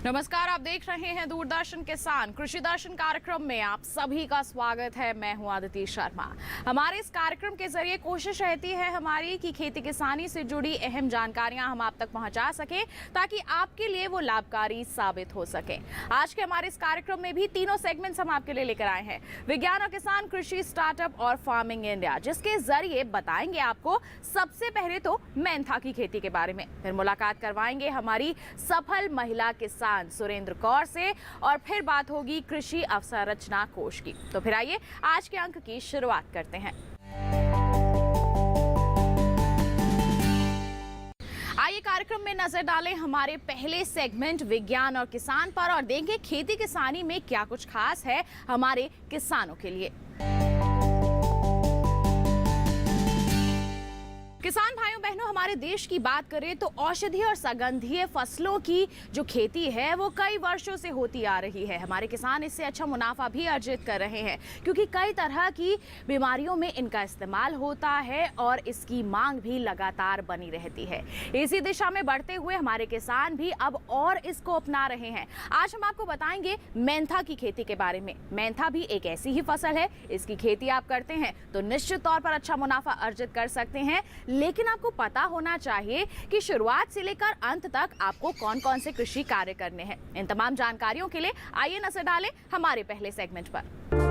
नमस्कार, आप देख रहे हैं दूरदर्शन किसान कृषि दर्शन कार्यक्रम में आप सभी का स्वागत है। मैं हूं आदिति शर्मा। हमारे इस कार्यक्रम के जरिए कोशिश रहती है हमारी कि खेती किसानी से जुड़ी अहम जानकारियां हम आप तक पहुंचा सकें ताकि आपके लिए वो लाभकारी साबित हो सके। आज के हमारे इस कार्यक्रम में भी तीनों सेगमेंट्स हम आपके लिए लेकर आए हैं। विज्ञान और किसान, कृषि स्टार्टअप और फार्मिंग इंडिया, जिसके जरिए बताएंगे आपको सबसे पहले तो मेंथा की खेती के बारे में, फिर मुलाकात करवाएंगे हमारी सफल महिला किसान सुरेंद्र कौर से और फिर बात होगी कृषि अवसंरचना कोष की। तो फिर आइए आज के अंक की शुरुआत करते हैं। आइए कार्यक्रम में नजर डालें हमारे पहले सेगमेंट विज्ञान और किसान पर और देखें खेती किसानी में क्या कुछ खास है हमारे किसानों के लिए। किसान भाइयों बहनों, हमारे देश की बात करें तो औषधीय और सुगंधीय फसलों की जो खेती है वो कई वर्षों से होती आ रही है। हमारे किसान इससे अच्छा मुनाफा भी अर्जित कर रहे हैं क्योंकि कई तरह की बीमारियों में इनका इस्तेमाल होता है और इसकी मांग भी लगातार बनी रहती है। इसी दिशा में बढ़ते हुए हमारे किसान भी अब और इसको अपना रहे हैं। आज हम आपको बताएंगे मेंथा की खेती के बारे में। मेंथा भी एक ऐसी ही फसल है, इसकी खेती आप करते हैं तो निश्चित तौर पर अच्छा मुनाफा अर्जित कर सकते हैं, लेकिन आपको पता होना चाहिए कि शुरुआत से लेकर अंत तक आपको कौन कौन से कृषि कार्य करने हैं। इन तमाम जानकारियों के लिए आइए नजर डालें हमारे पहले सेगमेंट पर।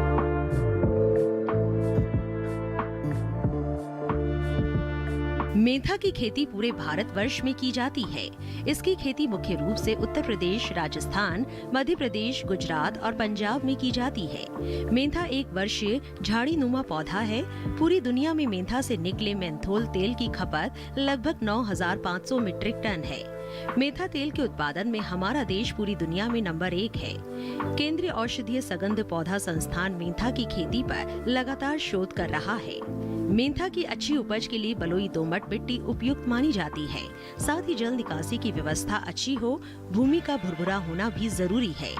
मेंथा की खेती पूरे भारतवर्ष में की जाती है। इसकी खेती मुख्य रूप से उत्तर प्रदेश, राजस्थान, मध्य प्रदेश, गुजरात और पंजाब में की जाती है। मेंथा एक वर्षीय झाड़ीनुमा पौधा है। पूरी दुनिया में मेंथा से निकले मेंथोल तेल की खपत लगभग 9,500 मीट्रिक टन है। मेंथा तेल के उत्पादन में हमारा देश पूरी दुनिया में नंबर 1 है। केंद्रीय औषधीय सगंध पौधा संस्थान मेंथा की खेती पर लगातार शोध कर रहा है। मेंथा की अच्छी उपज के लिए बलुई दोमट मिट्टी उपयुक्त मानी जाती है। साथ ही जल निकासी की व्यवस्था अच्छी हो, भूमि का भुरभुरा होना भी जरूरी है,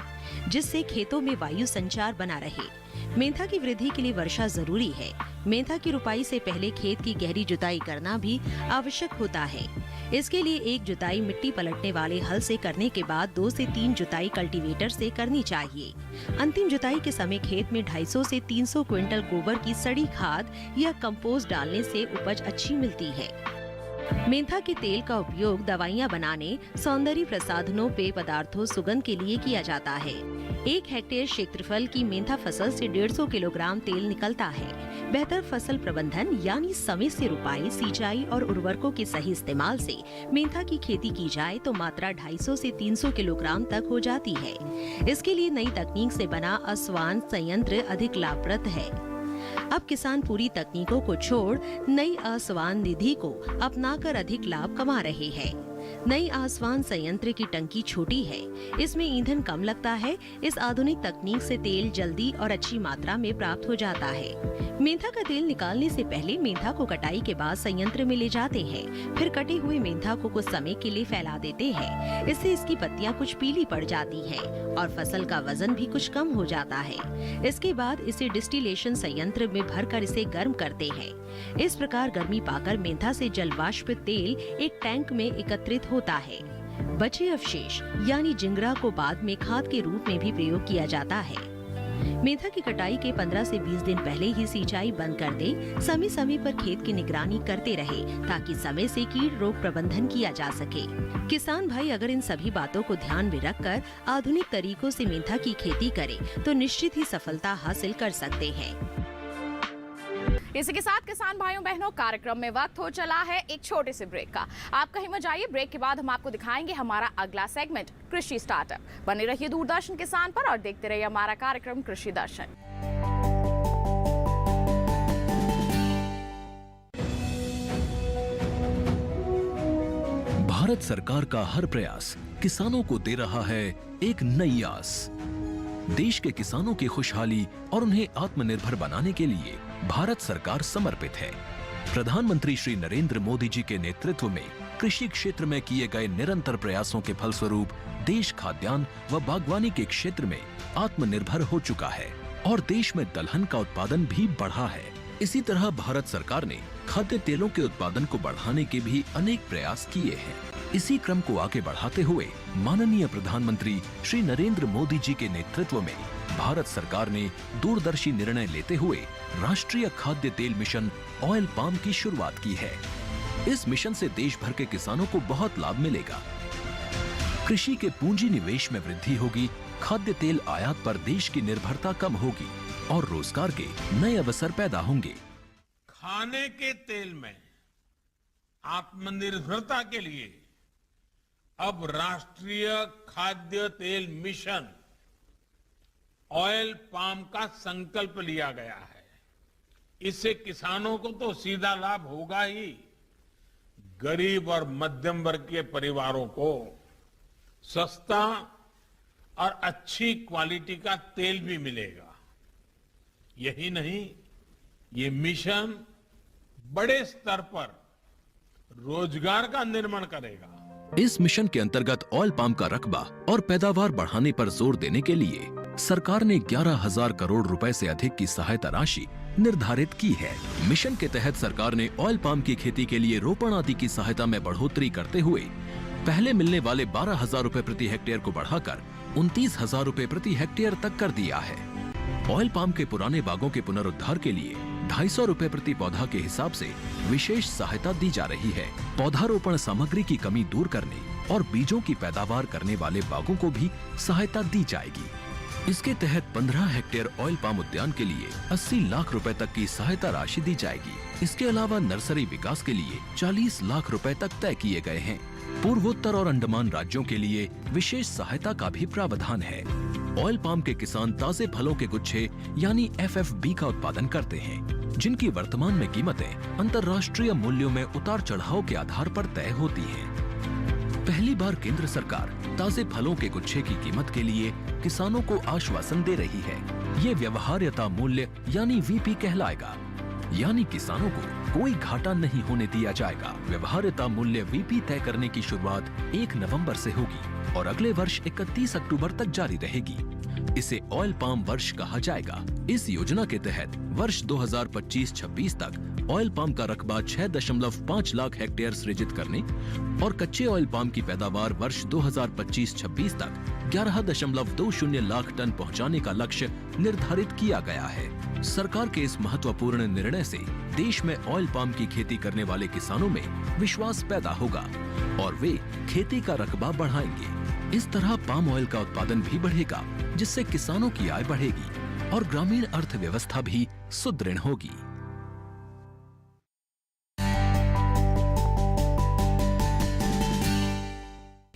जिससे खेतों में वायु संचार बना रहे। मेंथा की वृद्धि के लिए वर्षा जरूरी है। मेंथा की रुपाई से पहले खेत की गहरी जुताई करना भी आवश्यक होता है। इसके लिए एक जुताई मिट्टी पलटने वाले हल से करने के बाद 2 से 3 जुताई कल्टीवेटर से करनी चाहिए। अंतिम जुताई के समय खेत में 250 से 300 क्विंटल गोबर की सड़ी खाद या कंपोस्ट डालने से उपज अच्छी मिलती है। मेंथा के तेल का उपयोग दवाइयां बनाने, सौंदर्य प्रसाधनों, पेय पदार्थों, सुगंध के लिए किया जाता है। 1 हेक्टेयर क्षेत्रफल की मेंथा फसल से 150 किलोग्राम तेल निकलता है। बेहतर फसल प्रबंधन यानी समय से रुपाई, सिंचाई और उर्वरकों के सही इस्तेमाल से मेंथा की खेती की जाए तो मात्रा 250 से 300 किलोग्राम तक हो जाती है। इसके लिए नई तकनीक से बना आसवान संयंत्र अधिक लाभप्रद है। अब किसान पूरी तकनीकों को छोड़ नई आसवान निधि को अपनाकर अधिक लाभ कमा रहे हैं। नई आसवान संयंत्र की टंकी छोटी है, इसमें ईंधन कम लगता है। इस आधुनिक तकनीक से तेल जल्दी और अच्छी मात्रा में प्राप्त हो जाता है। मेंथा का तेल निकालने से पहले मेंथा को कटाई के बाद संयंत्र में ले जाते हैं। फिर कटे हुए मेंथा को कुछ समय के लिए फैला देते हैं। इससे इसकी पत्तियां कुछ पीली पड़ जाती हैं और फसल का वजन भी कुछ कम हो जाता है। इसके बाद इसे डिस्टिलेशन संयंत्र में भरकर इसे गर्म करते हैं। इस प्रकार गर्मी पाकर मेंथा से जलवाष्प तेल एक टैंक में एकत्रित होता है। बचे अवशेष यानी जिंगरा को बाद में खाद के रूप में भी प्रयोग किया जाता है। मेंथा की कटाई के 15 से 20 दिन पहले ही सिंचाई बंद कर दे। समय समय पर खेत की निगरानी करते रहे ताकि समय से कीट रोग प्रबंधन किया जा सके। किसान भाई अगर इन सभी बातों को ध्यान में रखकर आधुनिक तरीकों से मेंथा की खेती करें तो निश्चित ही सफलता हासिल कर सकते हैं। इसी के साथ किसान भाइयों बहनों, कार्यक्रम में वक्त हो चला है एक छोटे से ब्रेक का। आप कहीं मत जाइए, ब्रेक के बाद हम आपको दिखाएंगे हमारा अगला सेगमेंट कृषि स्टार्टअप। बने रहिए दूरदर्शन किसान पर और देखते रहिए हमारा कार्यक्रम कृषि दर्शन। भारत सरकार का हर प्रयास किसानों को दे रहा है एक नई आस। देश के किसानों की खुशहाली और उन्हें आत्मनिर्भर बनाने के लिए भारत सरकार समर्पित है। प्रधानमंत्री श्री नरेंद्र मोदी जी के नेतृत्व में कृषि क्षेत्र में किए गए निरंतर प्रयासों के फलस्वरूप देश खाद्यान्न व बागवानी के क्षेत्र में आत्मनिर्भर हो चुका है और देश में दलहन का उत्पादन भी बढ़ा है। इसी तरह भारत सरकार ने खाद्य तेलों के उत्पादन को बढ़ाने के भी अनेक प्रयास किए हैं। इसी क्रम को आगे बढ़ाते हुए माननीय प्रधानमंत्री श्री नरेंद्र मोदी जी के नेतृत्व में भारत सरकार ने दूरदर्शी निर्णय लेते हुए राष्ट्रीय खाद्य तेल मिशन ऑयल पाम की शुरुआत की है। इस मिशन से देश भर के किसानों को बहुत लाभ मिलेगा। कृषि के पूंजी निवेश में वृद्धि होगी, खाद्य तेल आयात पर देश की निर्भरता कम होगी और रोजगार के नए अवसर पैदा होंगे। खाने के तेल में आत्मनिर्भरता के लिए अब राष्ट्रीय खाद्य तेल मिशन ऑयल पाम का संकल्प लिया गया है। इससे किसानों को तो सीधा लाभ होगा ही, गरीब और मध्यम वर्ग के परिवारों को सस्ता और अच्छी क्वालिटी का तेल भी मिलेगा। यही नहीं, ये मिशन बड़े स्तर पर रोजगार का निर्माण करेगा। इस मिशन के अंतर्गत ऑयल पाम का रकबा और पैदावार बढ़ाने पर जोर देने के लिए सरकार ने 11,000 करोड़ रुपए से अधिक की सहायता राशि निर्धारित की है। मिशन के तहत सरकार ने ऑयल पाम की खेती के लिए रोपण आदि की सहायता में बढ़ोतरी करते हुए पहले मिलने वाले 12,000 रुपए प्रति हेक्टेयर को बढ़ाकर 29,000 रुपए प्रति हेक्टेयर तक कर दिया है। ऑयल पाम के पुराने बागों के पुनरुद्धार के लिए 250 रुपए प्रति पौधा के हिसाब से विशेष सहायता दी जा रही है। पौधारोपण सामग्री की कमी दूर करने और बीजों की पैदावार करने वाले बागों को भी सहायता दी जाएगी। इसके तहत 15 हेक्टेयर ऑयल पाम उद्यान के लिए 80 लाख रुपए तक की सहायता राशि दी जाएगी। इसके अलावा नर्सरी विकास के लिए 40 लाख रुपए तक तय किए गए हैं। पूर्वोत्तर और अंडमान राज्यों के लिए विशेष सहायता का भी प्रावधान है। ऑयल पाम के किसान ताजे फलों के गुच्छे यानी FFB का उत्पादन करते हैं, जिनकी वर्तमान में कीमतें अंतर्राष्ट्रीय मूल्यों में उतार चढ़ाव के आधार पर तय होती हैं। पहली बार केंद्र सरकार ताजे फलों के गुच्छे की कीमत के लिए किसानों को आश्वासन दे रही है। ये व्यवहार्यता मूल्य यानी VP कहलाएगा, यानी किसानों को कोई घाटा नहीं होने दिया जाएगा। व्यवहार्यता मूल्य VP तय करने की शुरुआत 1 नवंबर से होगी और अगले वर्ष 31 अक्टूबर तक जारी रहेगी। इसे ऑयल पाम वर्ष कहा जाएगा। इस योजना के तहत वर्ष 2025-26 तक ऑयल पाम का रकबा 6.5 लाख हेक्टेयर सृजित करने और कच्चे ऑयल पाम की पैदावार वर्ष 2025-26 तक 11.20 लाख टन पहुंचाने का लक्ष्य निर्धारित किया गया है। सरकार के इस महत्वपूर्ण निर्णय से देश में ऑयल पाम की खेती करने वाले किसानों में विश्वास पैदा होगा और वे खेती का रकबा बढ़ाएंगे। इस तरह पाम ऑयल का उत्पादन भी बढ़ेगा, जिससे किसानों की आय बढ़ेगी और ग्रामीण अर्थव्यवस्था भी सुदृढ़ होगी।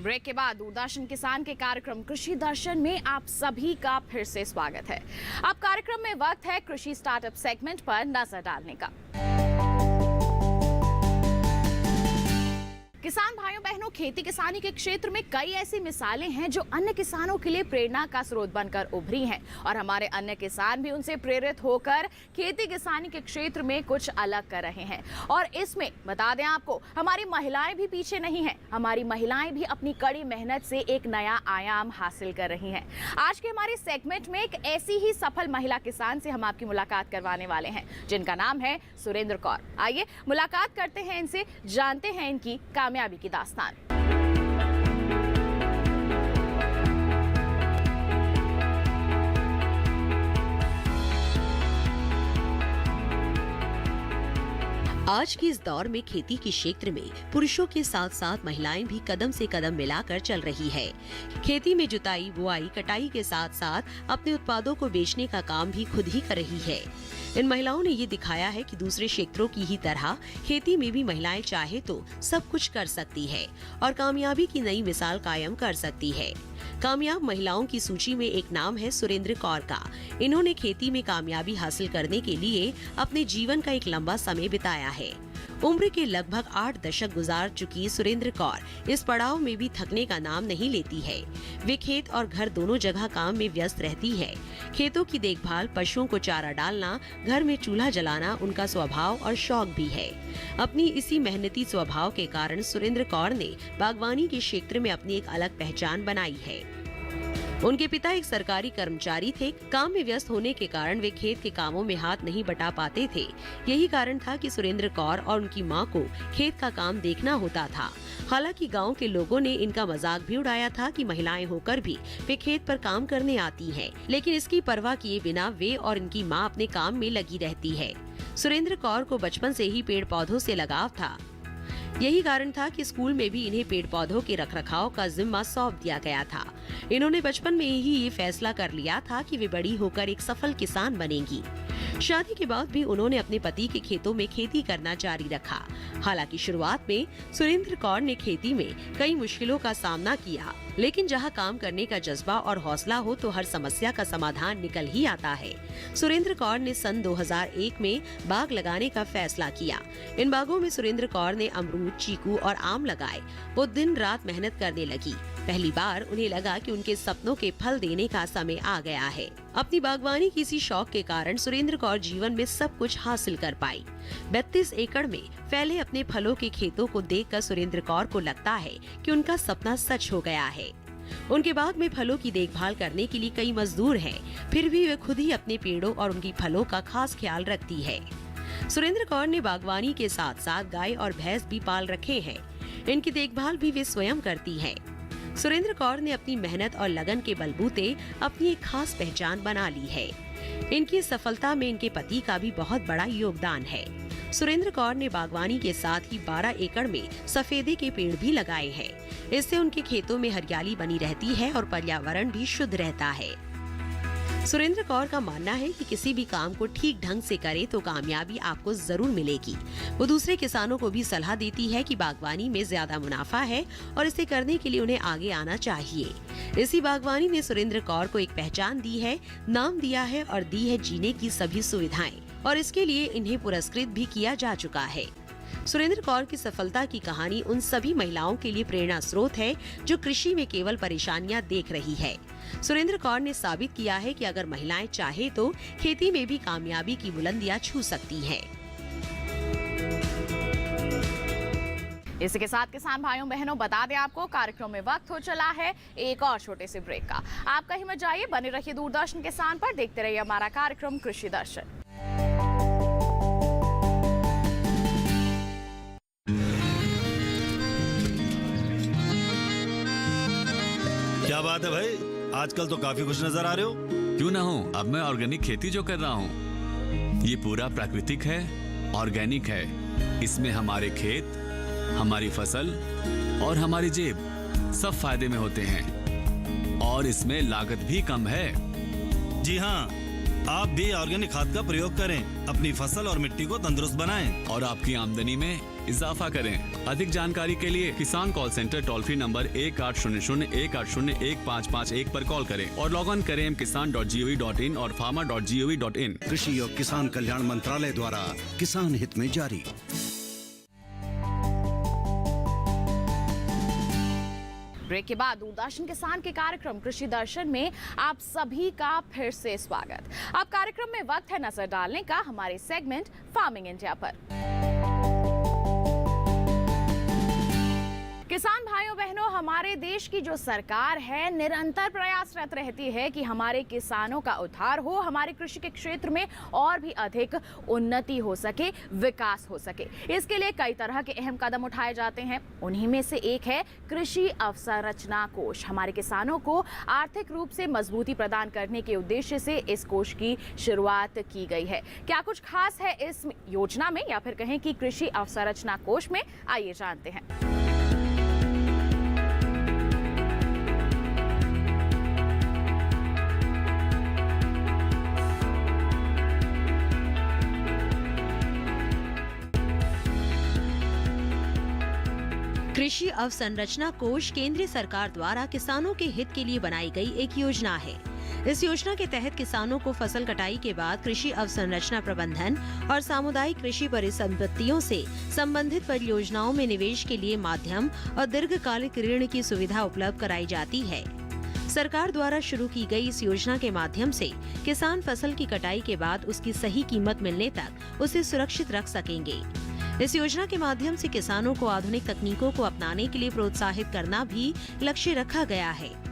ब्रेक के बाद दूरदर्शन किसान के कार्यक्रम कृषि दर्शन में आप सभी का फिर से स्वागत है। अब कार्यक्रम में वक्त है कृषि स्टार्टअप सेगमेंट पर नजर डालने का। किसान भाइयों बहनों, खेती किसानी के क्षेत्र में कई ऐसी मिसालें हैं जो अन्य किसानों के लिए प्रेरणा का स्रोत बनकर उभरी हैं और हमारे अन्य किसान भी उनसे प्रेरित होकर खेती किसानी के क्षेत्र में कुछ अलग कर रहे हैं। और इसमें बता दें आपको, हमारी महिलाएं भी पीछे नहीं हैं। हमारी महिलाएं भी अपनी कड़ी मेहनत से एक नया आयाम हासिल कर रही हैं। आज के हमारे सेगमेंट में एक ऐसी ही सफल महिला किसान से हम आपकी मुलाकात करवाने वाले हैं, जिनका नाम है सुरेंद्र कौर। आइए मुलाकात करते हैं इनसे, जानते हैं इनकी कामयाबी की दास्तान। आज के इस दौर में खेती के क्षेत्र में पुरुषों के साथ साथ महिलाएं भी कदम से कदम मिलाकर चल रही है। खेती में जुताई, बुआई, कटाई के साथ साथ अपने उत्पादों को बेचने का काम भी खुद ही कर रही है। इन महिलाओं ने ये दिखाया है कि दूसरे क्षेत्रों की ही तरह खेती में भी महिलाएं चाहे तो सब कुछ कर सकती है और कामयाबी की नई मिसाल कायम कर सकती है। कामयाब महिलाओं की सूची में एक नाम है सुरेंद्र कौर का। इन्होंने खेती में कामयाबी हासिल करने के लिए अपने जीवन का एक लंबा समय बिताया है। उम्र के लगभग 8 दशक गुजार चुकी सुरेंद्र कौर इस पड़ाव में भी थकने का नाम नहीं लेती है। वे खेत और घर दोनों जगह काम में व्यस्त रहती है। खेतों की देखभाल, पशुओं को चारा डालना, घर में चूल्हा जलाना उनका स्वभाव और शौक भी है। अपनी इसी मेहनती स्वभाव के कारण सुरेंद्र कौर ने बागवानी के क्षेत्र में अपनी एक अलग पहचान बनाई है। उनके पिता एक सरकारी कर्मचारी थे। काम में व्यस्त होने के कारण वे खेत के कामों में हाथ नहीं बटा पाते थे। यही कारण था कि सुरेंद्र कौर और उनकी मां को खेत का काम देखना होता था। हालांकि गांव के लोगों ने इनका मजाक भी उड़ाया था कि महिलाएं होकर भी वे खेत पर काम करने आती हैं, लेकिन इसकी परवाह किए बिना वे और इनकी मां अपने काम में लगी रहती है। सुरेंद्र कौर को बचपन से ही पेड़ पौधों से लगाव था। यही कारण था कि स्कूल में भी इन्हें पेड़ पौधों के रखरखाव का जिम्मा सौंप दिया गया था। इन्होंने बचपन में ही ये फैसला कर लिया था कि वे बड़ी होकर एक सफल किसान बनेंगी। शादी के बाद भी उन्होंने अपने पति के खेतों में खेती करना जारी रखा। हालांकि शुरुआत में सुरेंद्र कौर ने खेती में कई मुश्किलों का सामना किया, लेकिन जहां काम करने का जज्बा और हौसला हो तो हर समस्या का समाधान निकल ही आता है। सुरेंद्र कौर ने सन 2001 में बाग लगाने का फैसला किया। इन बागों में सुरेंद्र कौर ने अमरूद, चीकू और आम लगाए। वो दिन रात मेहनत करने लगी। पहली बार उन्हें लगा कि उनके सपनों के फल देने का समय आ गया है। अपनी बागवानी की इसी शौक के कारण सुरेंद्र कौर जीवन में सब कुछ हासिल कर पाई। 32 एकड़ में फैले अपने फलों के खेतों को देखकर सुरेंद्र कौर को लगता है कि उनका सपना सच हो गया है। उनके बाग में फलों की देखभाल करने के लिए कई मजदूर हैं, फिर भी वे खुद ही अपने पेड़ों और उनकी फलों का खास ख्याल रखती है। सुरेंद्र कौर ने बागवानी के साथ साथ गाय और भैंस भी पाल रखे हैं। इनकी देखभाल भी वे स्वयं करती हैं। सुरेंद्र कौर ने अपनी मेहनत और लगन के बलबूते अपनी एक खास पहचान बना ली है। इनकी सफलता में इनके पति का भी बहुत बड़ा योगदान है। सुरेंद्र कौर ने बागवानी के साथ ही 12 एकड़ में सफेदे के पेड़ भी लगाए हैं। इससे उनके खेतों में हरियाली बनी रहती है और पर्यावरण भी शुद्ध रहता है। सुरेंद्र कौर का मानना है कि किसी भी काम को ठीक ढंग से करे तो कामयाबी आपको जरूर मिलेगी। वो दूसरे किसानों को भी सलाह देती है कि बागवानी में ज्यादा मुनाफा है और इसे करने के लिए उन्हें आगे आना चाहिए। इसी बागवानी ने सुरेंद्र कौर को एक पहचान दी है, नाम दिया है और दी है जीने की सभी सुविधाएं, और इसके लिए इन्हें पुरस्कृत भी किया जा चुका है। सुरेंद्र कौर की सफलता की कहानी उन सभी महिलाओं के लिए प्रेरणा स्रोत है जो कृषि में केवल परेशानियां देख रही है। सुरेंद्र कौर ने साबित किया है कि अगर महिलाएं चाहे तो खेती में भी कामयाबी की बुलंदियां छू सकती हैं। इसी के साथ किसान भाइयों बहनों बता दें आपको कार्यक्रम में वक्त हो चला है एक और छोटे से ब्रेक का। आप कहीं मत जाइए, बने रहिए दूरदर्शन किसान पर, देखते रहिए हमारा कार्यक्रम कृषि दर्शन। क्या बात है भाई, आजकल तो काफी खुश नजर आ रहे हो। क्यों ना हो, अब मैं ऑर्गेनिक खेती जो कर रहा हूँ ये पूरा प्राकृतिक है, ऑर्गेनिक है। इसमें हमारे खेत, हमारी फसल और हमारी जेब सब फायदे में होते हैं और इसमें लागत भी कम है। जी हाँ, आप भी ऑर्गेनिक खाद का प्रयोग करें, अपनी फसल और मिट्टी को तंदुरुस्त बनाएं और आपकी आमदनी में इजाफा करें। अधिक जानकारी के लिए किसान call centre toll free number 1800-180-1551 पर कॉल करें और लॉग ऑन करें kisan.gov.in और farmer.gov.in। कृषि और किसान कल्याण मंत्रालय द्वारा किसान हित में जारी। ब्रेक के बाद दूरदर्शन किसान के कार्यक्रम कृषि दर्शन में आप सभी का फिर से स्वागत। अब कार्यक्रम में वक्त है नजर डालने का हमारे सेगमेंट फार्मिंग इंडिया पर। किसान भाइयों बहनों, हमारे देश की जो सरकार है निरंतर प्रयासरत रहती है कि हमारे किसानों का उद्धार हो, हमारे कृषि के क्षेत्र में और भी अधिक उन्नति हो सके, विकास हो सके। इसके लिए कई तरह के अहम कदम उठाए जाते हैं। उन्हीं में से एक है कृषि अवसंरचना कोष। हमारे किसानों को आर्थिक रूप से मजबूती प्रदान करने के उद्देश्य से इस कोष की शुरुआत की गई है। क्या कुछ खास है इस योजना में, या फिर कहें कि कृषि अवसंरचना कोष में, आइए जानते हैं। कृषि अवसंरचना कोष केंद्रीय सरकार द्वारा किसानों के हित के लिए बनाई गई एक योजना है। इस योजना के तहत किसानों को फसल कटाई के बाद कृषि अवसंरचना प्रबंधन और सामुदायिक कृषि परिसंपत्तियों से संबंधित परियोजनाओं में निवेश के लिए माध्यम और दीर्घकालिक ऋण की सुविधा उपलब्ध कराई जाती है। सरकार द्वारा शुरू की गई इस योजना के माध्यम से किसान फसल की कटाई के बाद उसकी सही कीमत मिलने तक उसे सुरक्षित रख सकेंगे। इस योजना के माध्यम से किसानों को आधुनिक तकनीकों को अपनाने के लिए प्रोत्साहित करना भी लक्ष्य रखा गया है।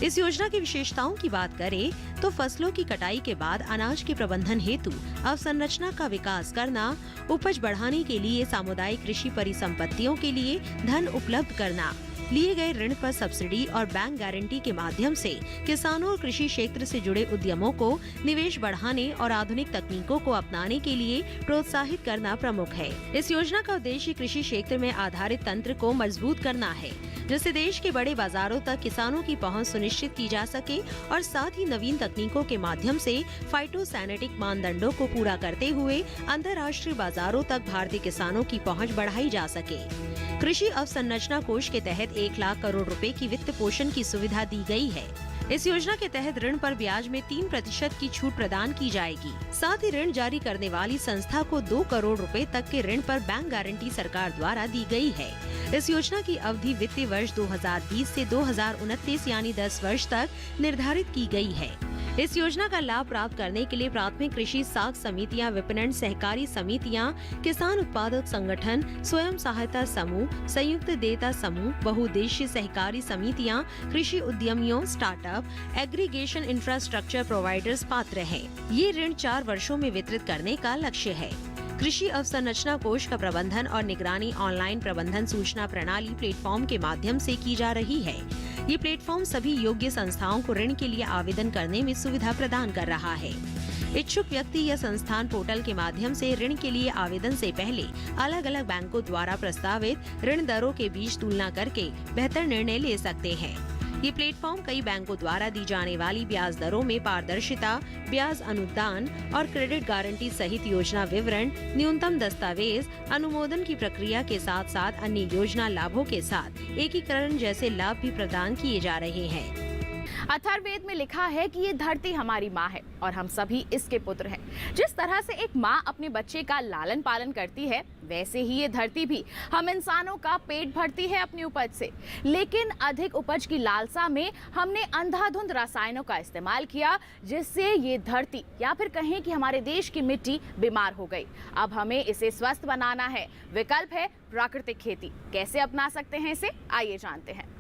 इस योजना की विशेषताओं की बात करें तो फसलों की कटाई के बाद अनाज के प्रबंधन हेतु अवसंरचना का विकास करना, उपज बढ़ाने के लिए सामुदायिक कृषि परिसंपत्तियों के लिए धन उपलब्ध करना, लिए गए ऋण पर सब्सिडी और बैंक गारंटी के माध्यम से किसानों और कृषि क्षेत्र से जुड़े उद्यमों को निवेश बढ़ाने और आधुनिक तकनीकों को अपनाने के लिए प्रोत्साहित करना प्रमुख है। इस योजना का उद्देश्य कृषि क्षेत्र में आधारित तंत्र को मजबूत करना है, जिससे देश के बड़े बाजारों तक किसानों की पहुंच सुनिश्चित की जा सके और साथ ही नवीन तकनीकों के माध्यम से फाइटोसैनिटिक मानदंडों को पूरा करते हुए अंतर्राष्ट्रीय बाजारों तक भारतीय किसानों की पहुंच बढ़ाई जा सके। कृषि अवसंरचना कोष के तहत 1 लाख करोड़ रुपए की वित्त पोषण की सुविधा दी गई है। इस योजना के तहत ऋण पर ब्याज में 3% की छूट प्रदान की जाएगी। साथ ही ऋण जारी करने वाली संस्था को 2 करोड़ रुपए तक के ऋण पर बैंक गारंटी सरकार द्वारा दी गई है। इस योजना की अवधि वित्तीय वर्ष 2020 से 2029 यानी 10 वर्ष तक निर्धारित की गई है। इस योजना का लाभ प्राप्त करने के लिए प्राथमिक कृषि साख समितियां, विपणन सहकारी समितियां, किसान उत्पादक संगठन, स्वयं सहायता समूह, संयुक्त देयता समूह, बहुउद्देशीय सहकारी समितियां, कृषि उद्यमियों, स्टार्टअप, एग्रीगेशन इंफ्रास्ट्रक्चर प्रोवाइडर्स पात्र हैं। ये ऋण 4 वर्षों में वितरित करने का लक्ष्य है। कृषि अवसंरचना कोष का प्रबंधन और निगरानी ऑनलाइन प्रबंधन सूचना प्रणाली प्लेटफॉर्म के माध्यम से की जा रही है। ये प्लेटफॉर्म सभी योग्य संस्थाओं को ऋण के लिए आवेदन करने में सुविधा प्रदान कर रहा है। इच्छुक व्यक्ति या संस्थान पोर्टल के माध्यम से ऋण के लिए आवेदन से पहले अलग अलग बैंकों द्वारा प्रस्तावित ऋण दरों के बीच तुलना करके बेहतर निर्णय ले सकते हैं। ये प्लेटफॉर्म कई बैंकों द्वारा दी जाने वाली ब्याज दरों में पारदर्शिता, ब्याज अनुदान और क्रेडिट गारंटी सहित योजना विवरण, न्यूनतम दस्तावेज, अनुमोदन की प्रक्रिया के साथ साथ अन्य योजना लाभों के साथ एकीकरण जैसे लाभ भी प्रदान किए जा रहे हैं। अथर्ववेद में लिखा है कि ये धरती हमारी माँ है और हम सभी इसके पुत्र हैं। जिस तरह से एक माँ अपने बच्चे का लालन पालन करती है, वैसे ही ये धरती भी हम इंसानों का पेट भरती है अपनी उपज से। लेकिन अधिक उपज की लालसा में हमने अंधाधुंध रसायनों का इस्तेमाल किया, जिससे ये धरती या फिर कहें कि हमारे देश की मिट्टी बीमार हो गई। अब हमें इसे स्वस्थ बनाना है। विकल्प है प्राकृतिक खेती। कैसे अपना सकते हैं इसे, आइए जानते हैं।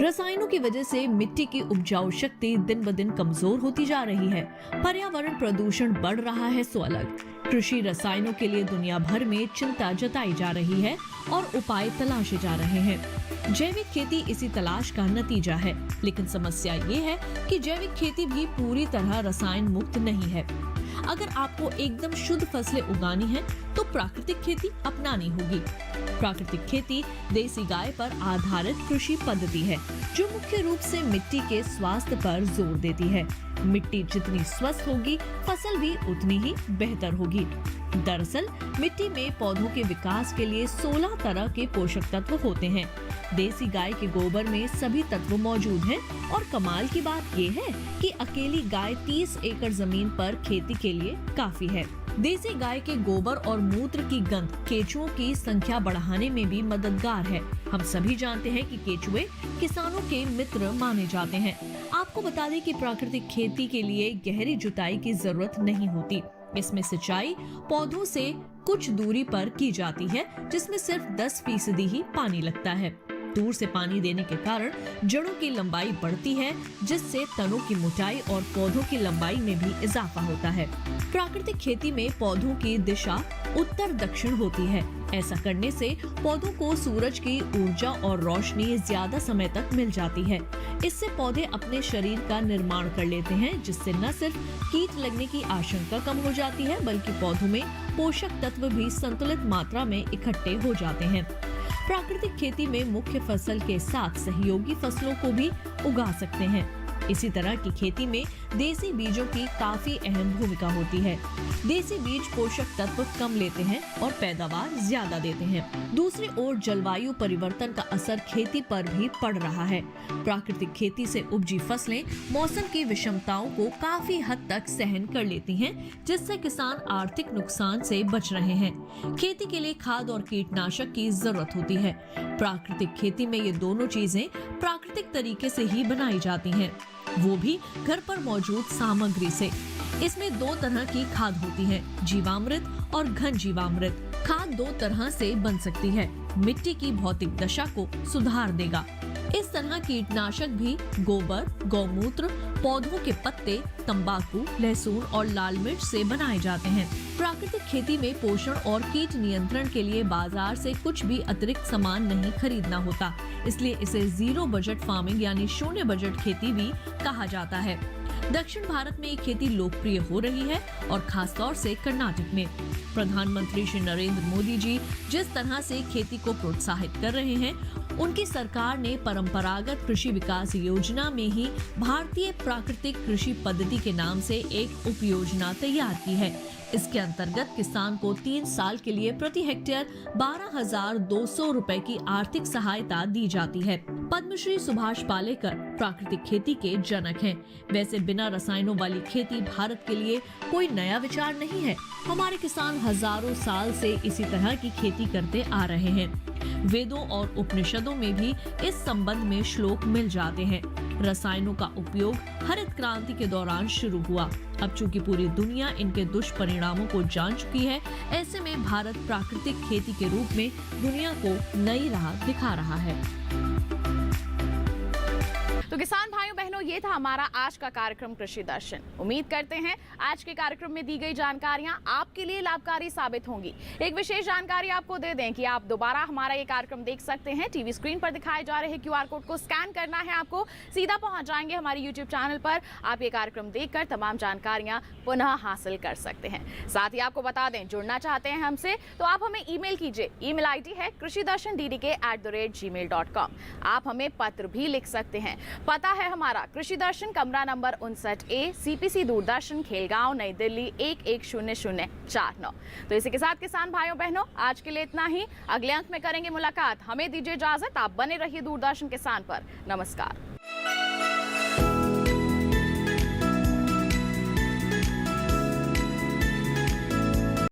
रसायनों की वजह से मिट्टी की उपजाऊ शक्ति दिन ब दिन कमजोर होती जा रही है। पर्यावरण प्रदूषण बढ़ रहा है सो अलग। कृषि रसायनों के लिए दुनिया भर में चिंता जताई जा रही है और उपाय तलाशे जा रहे हैं। जैविक खेती इसी तलाश का नतीजा है, लेकिन समस्या ये है कि जैविक खेती भी पूरी तरह रसायन मुक्त नहीं है। अगर आपको एकदम शुद्ध फसलें उगानी है तो प्राकृतिक खेती अपनानी होगी। प्राकृतिक खेती देसी गाय पर आधारित कृषि पद्धति है, जो मुख्य रूप से मिट्टी के स्वास्थ्य पर जोर देती है। मिट्टी जितनी स्वस्थ होगी, फसल भी उतनी ही बेहतर होगी। दरअसल मिट्टी में पौधों के विकास के लिए 16 तरह के पोषक तत्व होते हैं। देसी गाय के गोबर में सभी तत्व मौजूद हैं और कमाल की बात ये है कि अकेली गाय 30 एकड़ जमीन पर खेती के लिए काफी है। देसी गाय के गोबर और मूत्र की गंध केचुओं की संख्या बढ़ाने में भी मददगार है। हम सभी जानते हैं कि केचुए किसानों के मित्र माने जाते हैं। आपको बता दें कि प्राकृतिक खेती के लिए गहरी जुताई की जरूरत नहीं होती। इसमें सिंचाई पौधों से कुछ दूरी पर की जाती है, जिसमें सिर्फ 10% ही पानी लगता है। दूर से पानी देने के कारण जड़ों की लंबाई बढ़ती है, जिससे तनों की मोटाई और पौधों की लंबाई में भी इजाफा होता है। प्राकृतिक खेती में पौधों की दिशा उत्तर दक्षिण होती है। ऐसा करने से पौधों को सूरज की ऊर्जा और रोशनी ज्यादा समय तक मिल जाती है। इससे पौधे अपने शरीर का निर्माण कर लेते हैं, जिससे न सिर्फ कीट लगने की आशंका कम हो जाती है, बल्कि पौधों में पोषक तत्व भी संतुलित मात्रा में इकट्ठे हो जाते हैं। प्राकृतिक खेती में मुख्य फसल के साथ सहयोगी फसलों को भी उगा सकते हैं। इसी तरह की खेती में देसी बीजों की काफी अहम भूमिका होती है। देसी बीज पोषक तत्व कम लेते हैं और पैदावार ज्यादा देते हैं। दूसरी ओर जलवायु परिवर्तन का असर खेती पर भी पड़ रहा है। प्राकृतिक खेती से उपजी फसलें मौसम की विषमताओं को काफी हद तक सहन कर लेती हैं, जिससे किसान आर्थिक नुकसान से बच रहे हैं। खेती के लिए खाद और कीटनाशक की जरूरत होती है। प्राकृतिक खेती में ये दोनों चीजें प्राकृतिक तरीके से ही बनाई जाती हैं, वो भी घर पर मौजूद सामग्री से। इसमें 2 तरह की खाद होती है, जीवामृत और घन जीवामृत। खाद 2 तरह से बन सकती है। मिट्टी की भौतिक दशा को सुधार देगा। इस तरह कीटनाशक भी गोबर, गौमूत्र, पौधों के पत्ते, तंबाकू, लहसुन और लाल मिर्च से बनाए जाते हैं। प्राकृतिक खेती में पोषण और कीट नियंत्रण के लिए बाजार से कुछ भी अतिरिक्त सामान नहीं खरीदना होता, इसलिए इसे जीरो बजट फार्मिंग यानी शून्य बजट खेती भी कहा जाता है। दक्षिण भारत में ये खेती लोकप्रिय हो रही है और खास तौर से कर्नाटक में। प्रधानमंत्री श्री नरेंद्र मोदी जी जिस तरह से खेती को प्रोत्साहित कर रहे हैं, उनकी सरकार ने परंपरागत कृषि विकास योजना में ही भारतीय प्राकृतिक कृषि पद्धति के नाम से एक उप योजना तैयार की है। इसके अंतर्गत किसान को 3 साल के लिए प्रति हेक्टेयर 12,200 रुपए की आर्थिक सहायता दी जाती है। पद्मश्री सुभाष पालेकर प्राकृतिक खेती के जनक हैं। वैसे बिना रसायनों वाली खेती भारत के लिए कोई नया विचार नहीं है। हमारे किसान हजारों साल से इसी तरह की खेती करते आ रहे हैं। वेदों और उपनिषदों में भी इस संबंध में श्लोक मिल जाते हैं। रसायनों का उपयोग हरित क्रांति के दौरान शुरू हुआ। अब चूंकि पूरी दुनिया इनके दुष्परिणामों को जान चुकी है, ऐसे में भारत प्राकृतिक खेती के रूप में दुनिया को नई राह दिखा रहा है। तो किसान भाइयों बहनों, ये था हमारा आज का कार्यक्रम कृषि दर्शन। उम्मीद करते हैं आज के कार्यक्रम में दी गई जानकारियां आपके लिए लाभकारी साबित होंगी। एक विशेष जानकारी आपको दे दें कि आप दोबारा हमारा ये कार्यक्रम देख सकते हैं। टीवी स्क्रीन पर दिखाए जा रहे QR कोड को स्कैन करना है आपको, सीधा पहुंच जाएंगे हमारे YouTube चैनल पर। आप ये कार्यक्रम देखकर तमाम जानकारियां पुनः हासिल कर सकते हैं। साथ ही आपको बता दें, जुड़ना चाहते हैं हमसे तो आप हमें ईमेल कीजिए। ईमेल ID है krishidarshandddk@gmail.com। आप हमें पत्र भी लिख सकते हैं। पता है हमारा कृषि दर्शन, कमरा number 59A, CPC Doordarshan, Khelgaon, नई दिल्ली 110049। तो इसी के साथ किसान भाइयों बहनों, आज के लिए इतना ही। अगले अंक में करेंगे मुलाकात। हमें दीजिए इजाजत। आप बने रहिए दूरदर्शन किसान पर। नमस्कार।